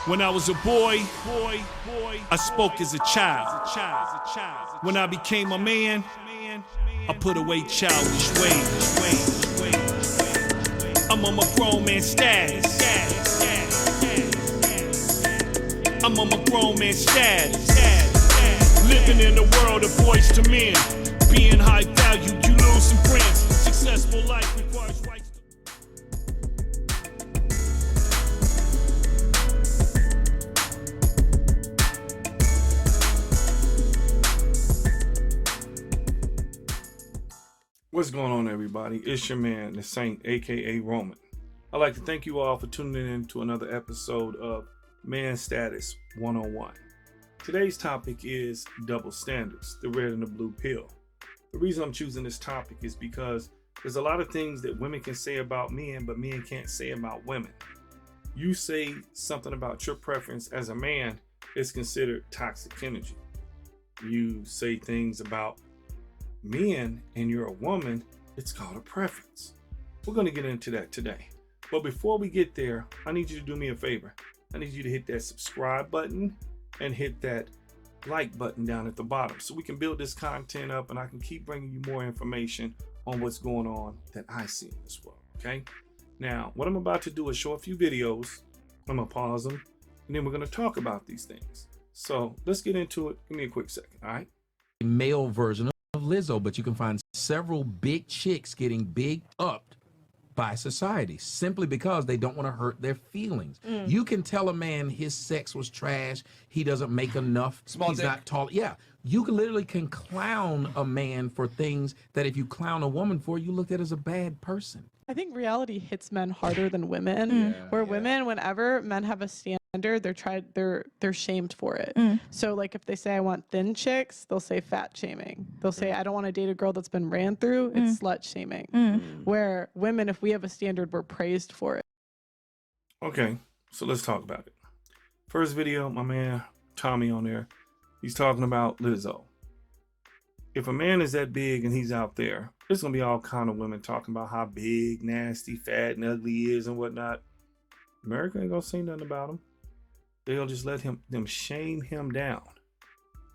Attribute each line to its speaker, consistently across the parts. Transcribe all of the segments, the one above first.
Speaker 1: When I was a boy, I spoke as a child. When I became a man, I put away childish ways. I'm on my grown man status. I'm on my grown man status. Living in the world of boys to men. Being high value, you lose some friends. Successful life requires rights. What's going on, everybody? It's your man, the Saint, aka R.O.M.A.N. I'd like to thank you all for tuning in to another episode of Man Status 101. Today's topic is double standards, the red and the blue pill. The reason I'm choosing this topic is because there's a lot of things that women can say about men, but men can't say about women. You say something about your preference as a man, it's considered toxic energy. You say things about men and you're a woman, it's called a preference. We're going to get into that today. But before we get there, I need you to do me a favor. I need you to hit that subscribe button and hit that like button down at the bottom so we can build this content up and I can keep bringing you more information on what's going on that I see in this world. Okay. Now, what I'm about to do is show a few videos. I'm going to pause them and then we're going to talk about these things. So let's get into it. Give me a quick second. All right.
Speaker 2: Male version of Lizzo, but you can find several big chicks getting big upped by society simply because they don't want to hurt their feelings. You can tell a man his sex was trash, he doesn't make enough, he's not tall. Yeah, you literally can clown a man for things that if you clown a woman for, you looked at as a bad person.
Speaker 3: I think reality hits men harder than women. Women, whenever men have a standard, they're shamed for it. So like if they say I want thin chicks, they'll say fat shaming. They'll say I don't want to date a girl that's been ran through. It's slut shaming. Where women, if we have a standard, we're praised for it.
Speaker 1: Okay, so let's talk about it. First video, my man Tommy on there, he's talking about Lizzo. If a man is that big and he's out there, there's gonna be all kind of women talking about how big, nasty, fat, and ugly he is and whatnot. America ain't gonna say nothing about him. They'll just let them shame him down.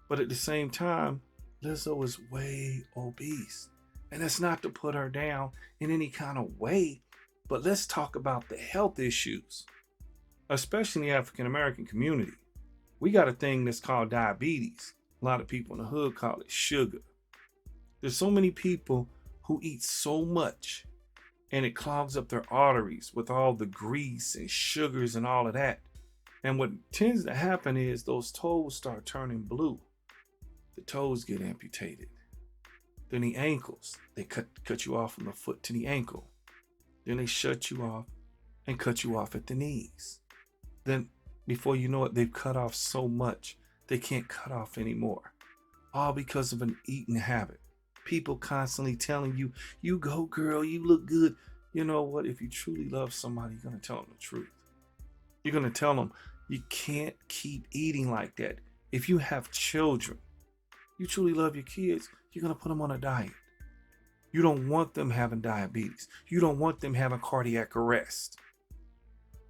Speaker 1: But at the same time, Lizzo is way obese. And that's not to put her down in any kind of way, but let's talk about the health issues, especially in the African American community. We got a thing that's called diabetes. A lot of people in the hood call it sugar. There's so many people who eat so much and it clogs up their arteries with all the grease and sugars and all of that. And what tends to happen is those toes start turning blue. The toes get amputated. Then the ankles, they cut you off from the foot to the ankle. Then they shut you off and cut you off at the knees. Then before you know it, they've cut off so much they can't cut off anymore. All because of an eating habit. People constantly telling you, you go girl, you look good. You know what? If you truly love somebody, you're going to tell them the truth. You're going to tell them you can't keep eating like that. If you have children, you truly love your kids, you're going to put them on a diet. You don't want them having diabetes. You don't want them having cardiac arrest.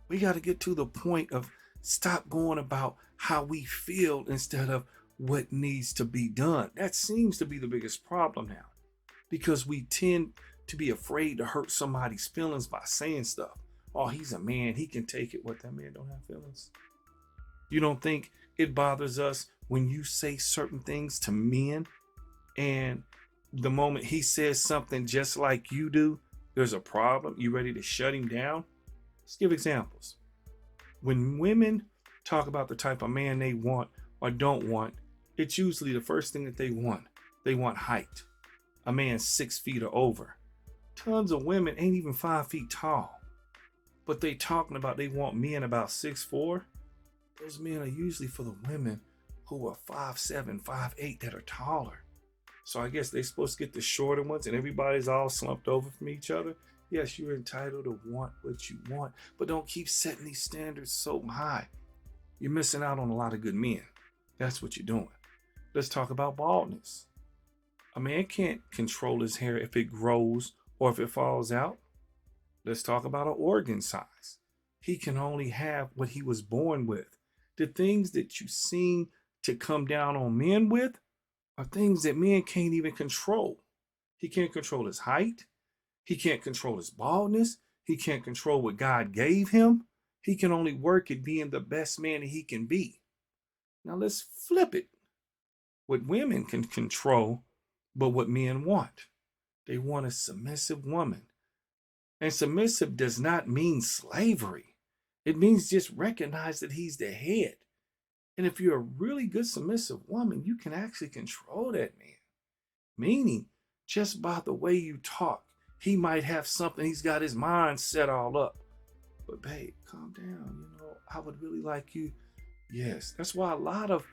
Speaker 1: We got to get to the point of stop going about how we feel instead of what needs to be done. That seems to be the biggest problem now because we tend to be afraid to hurt somebody's feelings by saying stuff. Oh, he's a man, he can take it. What, that man don't have feelings? You don't think it bothers us when you say certain things to men and the moment he says something just like you do, there's a problem? You ready to shut him down? Let's give examples. When women talk about the type of man they want or don't want, it's usually the first thing that they want. They want height. A man 6 feet or over. Tons of women ain't even 5 feet tall. But they talking about they want men about 6'4". Those men are usually for the women who are 5'7", 5'8", that are taller. So I guess they're supposed to get the shorter ones and everybody's all slumped over from each other. Yes, you're entitled to want what you want, but don't keep setting these standards so high. You're missing out on a lot of good men. That's what you're doing. Let's talk about baldness. A man can't control his hair if it grows or if it falls out. Let's talk about an organ size. he can only have what he was born with. The things that you seem to come down on men with are things that men can't even control. He can't control his height. He can't control his baldness. He can't control what God gave him. He can only work at being the best man that he can be. Now let's flip it. What women can control, but what men want. They want a submissive woman. And submissive does not mean slavery. It means just recognize that he's the head. And if you're a really good submissive woman, you can actually control that man. Meaning, just by the way you talk, he might have something, he's got his mind set all up. But babe, calm down. I would really like you. Yes, that's why a lot of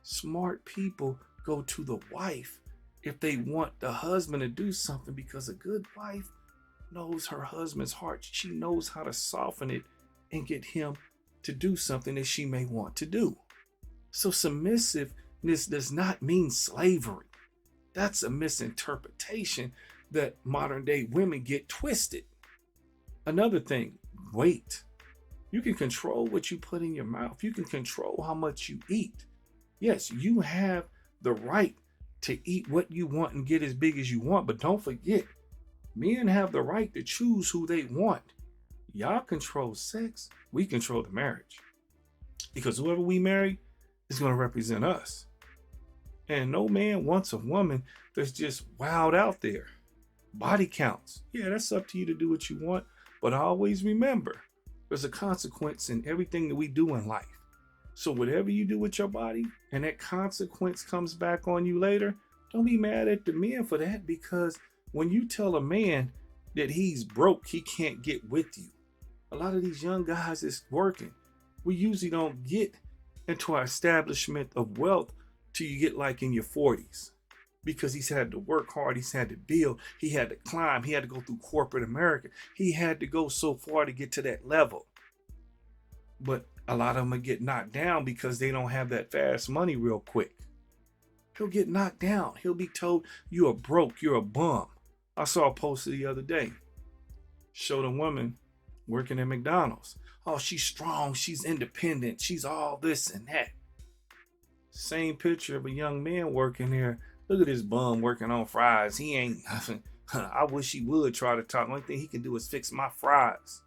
Speaker 1: smart people go to the wife if they want the husband to do something, because a good wife knows her husband's heart. She knows how to soften it and get him to do something that she may want to do. So submissiveness does not mean slavery. That's a misinterpretation that modern day women get twisted. Another thing, weight. You can control what you put in your mouth. You can control how much you eat. Yes, you have the right to eat what you want and get as big as you want, but don't forget, men have the right to choose who they want. Y'all control sex, we control the marriage. Because whoever we marry is going to represent us. And no man wants a woman that's just wild out there. Body counts. Yeah, that's up to you to do what you want. But always remember, there's a consequence in everything that we do in life. So whatever you do with your body and that consequence comes back on you later, don't be mad at the men for that, because when you tell a man that he's broke, he can't get with you. A lot of these young guys is working. We usually don't get into our establishment of wealth till you get like in your 40s, because he's had to work hard. He's had to build. He had to climb. He had to go through corporate America. He had to go so far to get to that level. But a lot of them get knocked down because they don't have that fast money real quick. He'll get knocked down. He'll be told, you're broke, you're a bum. I saw a poster the other day. Showed a woman working at McDonald's. Oh, she's strong, she's independent, she's all this and that. Same picture of a young man working there. Look at this bum working on fries. He ain't nothing. I wish he would try to talk. The only thing he can do is fix my fries.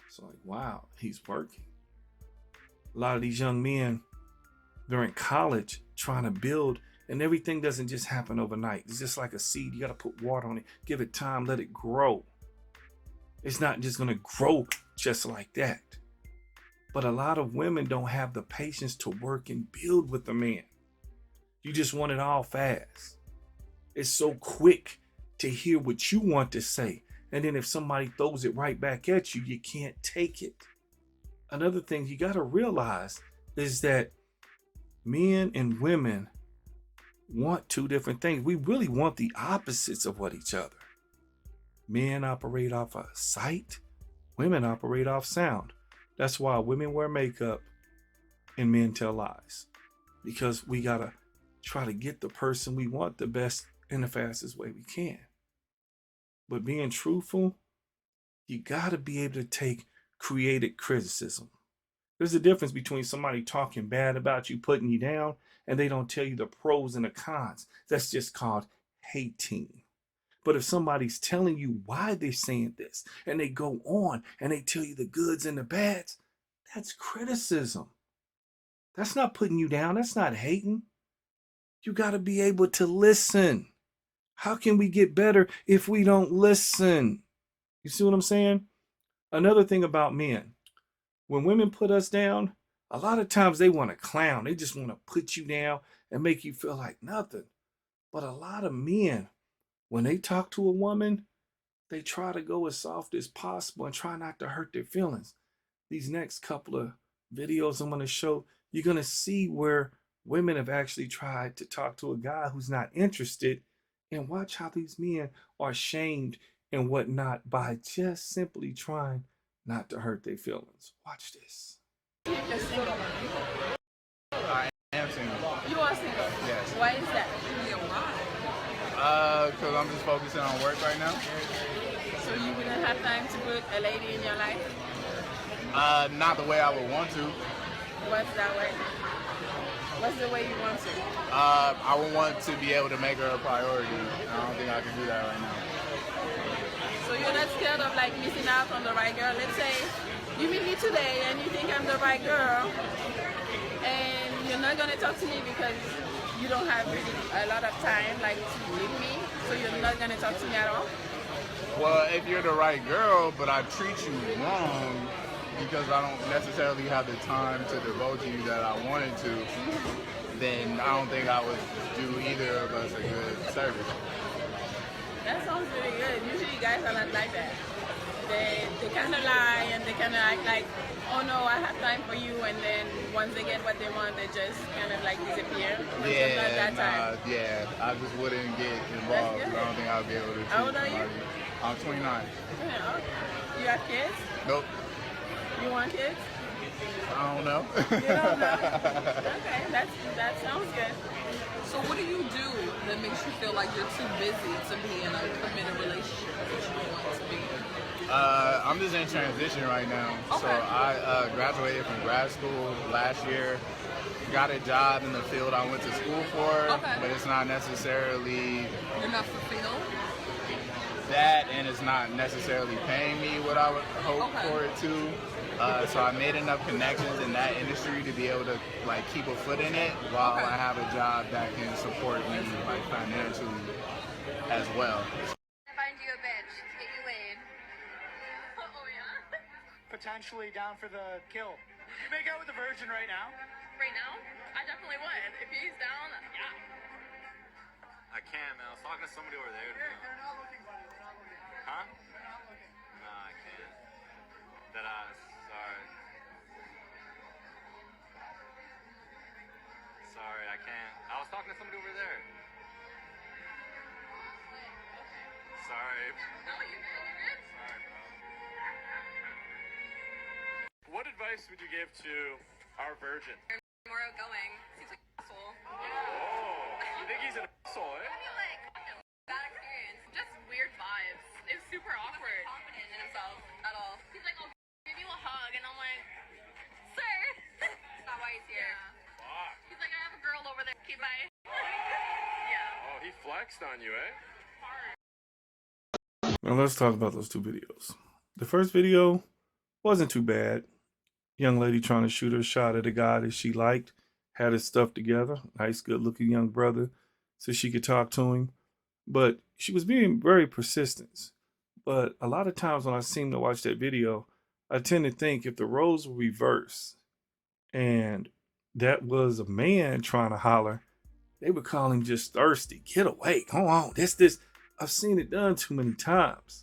Speaker 1: So like, wow, he's working. A lot of these young men, they're in college trying to build, and everything doesn't just happen overnight. It's just like a seed. You got to put water on it, give it time, let it grow. It's not just going to grow just like that. But a lot of women don't have the patience to work and build with a man. You just want it all fast. It's so quick to hear what you want to say. And then if somebody throws it right back at you, you can't take it. Another thing you got to realize is that men and women want two different things. We really want the opposites of what each other. Men operate off of sight. Women operate off sound. That's why women wear makeup and men tell lies. Because we got to try to get the person we want the best and the fastest way we can. But being truthful, you got to be able to take creative criticism. There's a difference between somebody talking bad about you, putting you down, and they don't tell you the pros and the cons. That's just called hating. But if somebody's telling you why they're saying this, and they go on and they tell you the goods and the bads, that's criticism. That's not putting you down. That's not hating. You got to be able to listen. How can we get better if we don't listen? You see what I'm saying? Another thing about men, when women put us down, a lot of times they want to clown. They just want to put you down and make you feel like nothing. But a lot of men, when they talk to a woman, they try to go as soft as possible and try not to hurt their feelings. These next couple of videos I'm going to show, you're going to see where women have actually tried to talk to a guy who's not interested, and watch how these men are shamed and whatnot by just simply trying not to hurt their feelings. Watch this.
Speaker 4: You're single.
Speaker 5: I am single.
Speaker 4: You are single?
Speaker 5: Yes.
Speaker 4: Why is that?
Speaker 5: Because I'm just focusing on work right now.
Speaker 4: So you wouldn't have time to put a lady in your life?
Speaker 5: Not the way I would want to.
Speaker 4: What's that way? What's the way you want to?
Speaker 5: I would want to be able to make her a priority. I don't think I can do that right now.
Speaker 4: So you're not scared of like missing out on the right girl? Let's say you meet me today and you think I'm the right girl, and you're not gonna talk to me because you don't have really a lot of time like to meet me, so you're not gonna talk to me at all?
Speaker 5: Well, if you're the right girl, but I treat you wrong because I don't necessarily have the time to devote to you that I wanted to, then I don't think I would do either of us a good service.
Speaker 4: That sounds really good. Usually guys are not like that. They kind of lie and they kind of act like, oh no, I have time for you, and then once they get what they want, they just kind of like disappear.
Speaker 5: Yeah,
Speaker 4: not that time.
Speaker 5: yeah, I just wouldn't get involved. I don't think I'd be able to treat
Speaker 4: How old are you?
Speaker 5: somebody. I'm 29.
Speaker 4: Yeah, okay. You have kids?
Speaker 5: Nope.
Speaker 4: You want kids?
Speaker 5: I don't know.
Speaker 4: You don't know? Okay, that sounds good.
Speaker 6: So what do you do that makes you feel like you're too busy to be in a committed relationship that you don't want to be?
Speaker 5: I'm just in transition right now.
Speaker 6: Okay.
Speaker 5: So I graduated from grad school last year. Got a job in the field I went to school for,
Speaker 6: Okay.
Speaker 5: but it's not necessarily
Speaker 6: You're not fulfilled?
Speaker 5: that, and it's not necessarily paying me what I would hope
Speaker 6: Okay.
Speaker 5: for it to. So I made enough connections in that industry to be able to like keep a foot in it while
Speaker 6: Okay.
Speaker 5: I have a job that can support me like financially as well.
Speaker 7: Find you a bitch, get you laid. Oh yeah?
Speaker 8: Potentially down for the kill. You make out with a virgin right now?
Speaker 7: Right now? I definitely would. If he's down, yeah.
Speaker 9: I can't, man. I was talking to somebody over there.
Speaker 8: They're not looking, buddy. They're not looking.
Speaker 9: Huh?
Speaker 8: They're not looking.
Speaker 9: Nah, I can't. That sorry. Sorry, I can't. I was talking to somebody over there. Sorry.
Speaker 7: No, you're good.
Speaker 9: Sorry, bro.
Speaker 10: What advice would you give to our virgin?
Speaker 7: More outgoing. Seems like an asshole.
Speaker 10: Oh, you think he's an asshole, eh?
Speaker 7: I feel like bad experience. Just weird vibes. It was super awkward. He wasn't confident in himself at all. He's like, "I'll give you a hug," and I'm like, "Sir." That's not why he's here. Yeah.
Speaker 10: Fuck.
Speaker 7: He's like, "I have a girl over there." Okay, bye. Yeah.
Speaker 10: Oh, he flexed on you, eh?
Speaker 1: Now let's talk about those two videos. The first video wasn't too bad. Young lady trying to shoot her shot at a guy that she liked, had his stuff together, nice, good-looking young brother, so she could talk to him. But she was being very persistent. But a lot of times when I seem to watch that video, I tend to think if the roles were reversed and that was a man trying to holler, they would call him just thirsty. Get away, come on, this. I've seen it done too many times.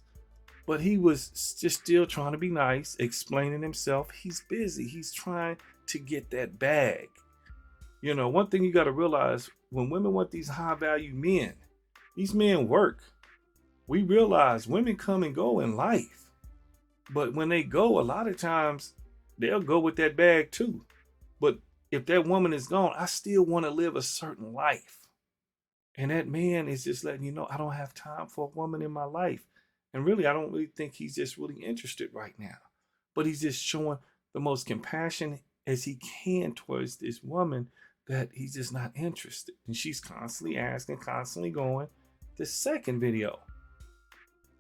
Speaker 1: But he was just still trying to be nice, explaining himself. He's busy. He's trying to get that bag. You know, one thing you got to realize, when women want these high-value men, these men work. We realize women come and go in life. But when they go, a lot of times, they'll go with that bag too. But if that woman is gone, I still want to live a certain life. And that man is just letting you know, I don't have time for a woman in my life. And really, I don't really think he's just really interested right now. But he's just showing the most compassion as he can towards this woman that he's just not interested. And she's constantly asking, constantly going. The second video,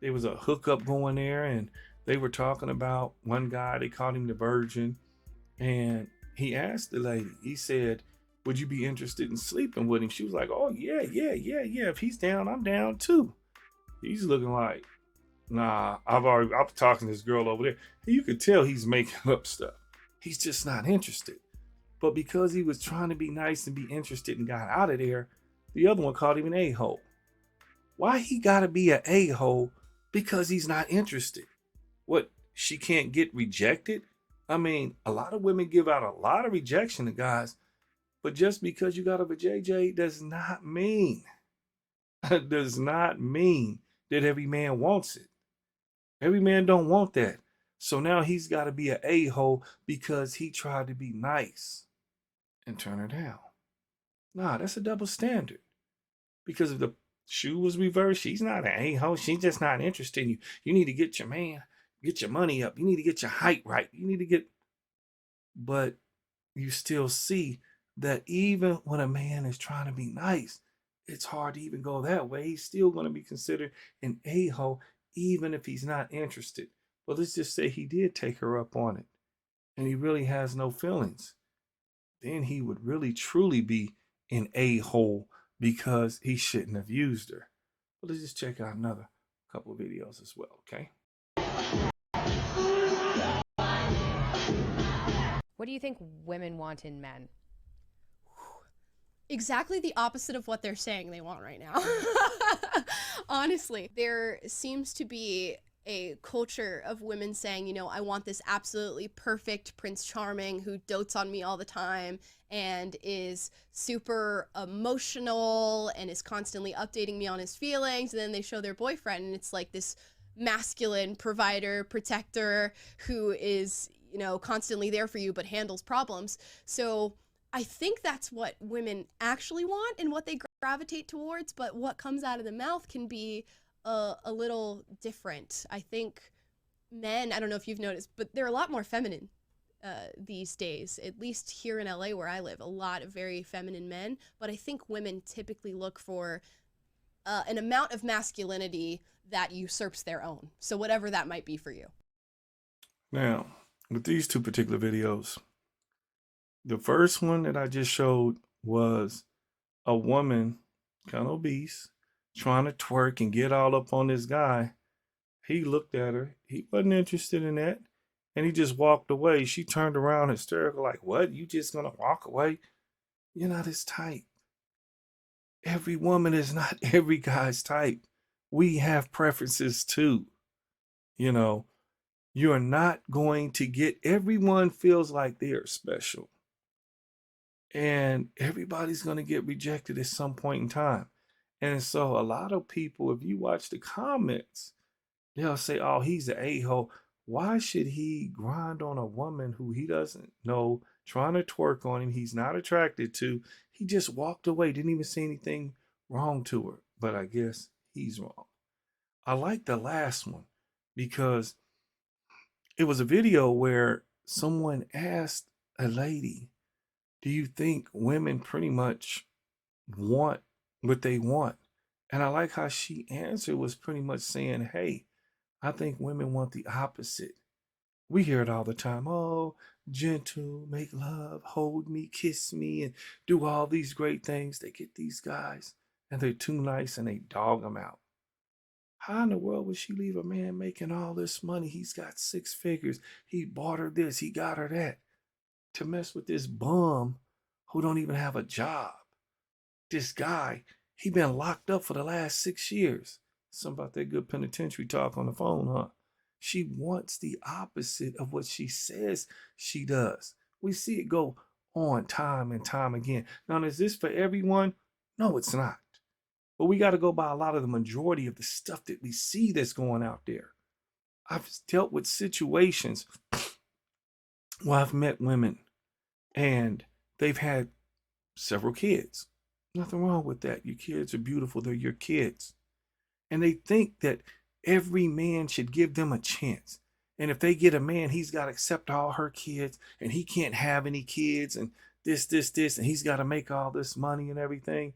Speaker 1: there was a hookup going there, and they were talking about one guy, they called him the Virgin. And he asked the lady, he said, would you be interested in sleeping with him? She was like, oh, yeah. If he's down, I'm down too. He's looking like, nah, I'm talking to this girl over there. You could tell he's making up stuff. He's just not interested. But because he was trying to be nice and be interested and got out of there, the other one called him an a-hole. Why he gotta be an a-hole? Because he's not interested. What, she can't get rejected? I mean, a lot of women give out a lot of rejection to guys, but just because you got a JJ does not mean that every man wants it. Every man don't want that. So now he's got to be an a-hole because he tried to be nice and turn her down. Nah, that's a double standard. Because if the shoe was reversed, she's not an a-hole. She's just not interested in you. You need to get your man. get your money up. You need to get your height right. You need to get, but you still see that even when a man is trying to be nice, it's hard to even go that way. He's still going to be considered an a-hole, even if he's not interested. But let's just say he did take her up on it and he really has no feelings. Then he would really truly be an a-hole because he shouldn't have used her. But let's just check out another couple of videos as well, okay?
Speaker 11: What do you think women want in men?
Speaker 12: Exactly the opposite of what they're saying they want right now. Honestly, there seems to be a culture of women saying, you know, I want this absolutely perfect Prince Charming who dotes on me all the time and is super emotional and is constantly updating me on his feelings. And then they show their boyfriend and it's like this masculine provider, protector who is, you know, constantly there for you but handles problems. So I think that's what women actually want and what they gravitate towards, but what comes out of the mouth can be a little different. I think men, I don't know if you've noticed, but they're a lot more feminine these days, at least here in LA where I live, a lot of very feminine men, but I think women typically look for an amount of masculinity that usurps their own. So whatever that might be for you.
Speaker 1: Now, with these two particular videos, the first one that I just showed was a woman, kind of obese, trying to twerk and get all up on this guy. He looked at her. He wasn't interested in that. And he just walked away. She turned around hysterical, like, what? You just gonna walk away? You're not his type. Every woman is not every guy's type. We have preferences too. You know, you're not going to get, everyone feels like they're special. And everybody's going to get rejected at some point in time. And so a lot of people, if you watch the comments, they'll say, oh, he's an a-hole. Why should he grind on a woman who he doesn't know, trying to twerk on him, he's not attracted to? He just walked away, didn't even say anything wrong to her. But I guess he's wrong. I like the last one because it was a video where someone asked a lady, do you think women pretty much want what they want? And I like how she answered was pretty much saying, hey, I think women want the opposite. We hear it all the time. Oh, gentle, make love, hold me, kiss me, and do all these great things. They get these guys and they're too nice and they dog them out. How in the world would she leave a man making all this money? He's got 6 figures. He bought her this, he got her that, to mess with this bum who don't even have a job. This guy, he been locked up for the last 6 years. Something about that good penitentiary talk on the phone, huh? She wants the opposite of what she says she does. We see it go on time and time again. Now, is this for everyone? No, it's not. But we got to go by a lot of the majority of the stuff that we see that's going out there. I've dealt with situations where I've met women and they've had several kids. Nothing wrong with that. Your kids are beautiful. They're your kids. And they think that every man should give them a chance. And if they get a man, he's got to accept all her kids and he can't have any kids and this, and he's got to make all this money and everything.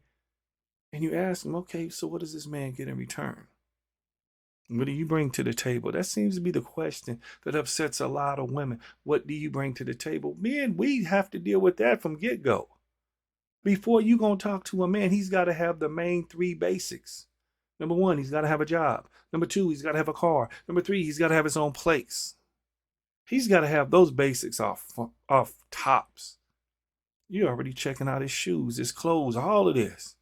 Speaker 1: And you ask him, okay, so what does this man get in return? What do you bring to the table? That seems to be the question that upsets a lot of women. What do you bring to the table? Men, we have to deal with that from get-go. Before you gonna talk to a man, he's got to have the main 3 basics. Number 1, he's got to have a job. Number 2, he's got to have a car. Number 3, he's got to have his own place. He's got to have those basics off tops. You're already checking out his shoes, his clothes, all of this.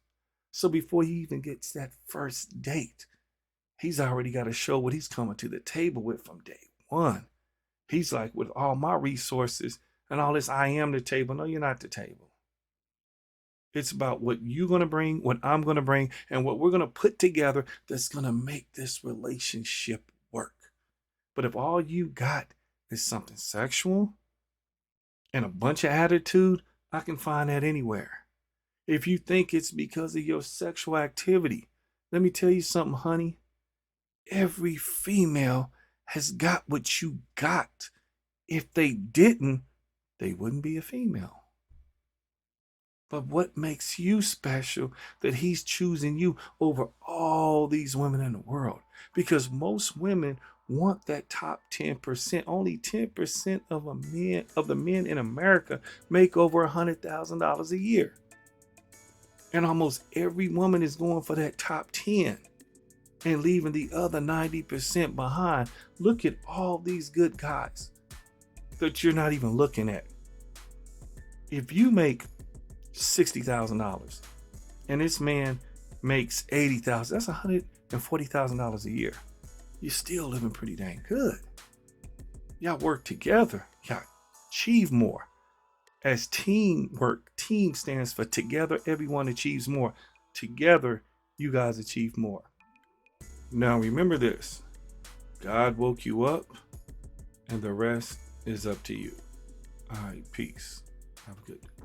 Speaker 1: So before he even gets that first date, he's already got to show what he's coming to the table with from day one. He's like, with all my resources and all this, I am the table. No, you're not the table. It's about what you're going to bring, what I'm going to bring, and what we're going to put together that's going to make this relationship work. But if all you got is something sexual and a bunch of attitude, I can find that anywhere. If you think it's because of your sexual activity, let me tell you something, honey. Every female has got what you got. If they didn't, they wouldn't be a female. But what makes you special that he's choosing you over all these women in the world? Because most women want that top 10%. Only 10% of the men in America make over $100,000 a year. And almost every woman is going for that top 10 and leaving the other 90% behind. Look at all these good guys that you're not even looking at. If you make $60,000 and this man makes $80,000, that's $140,000 a year. You're still living pretty dang good. Y'all work together. Y'all achieve more. As teamwork, team stands for together, everyone achieves more. Together, you guys achieve more. Now remember this. God woke you up and the rest is up to you. All right, peace. Have a good day.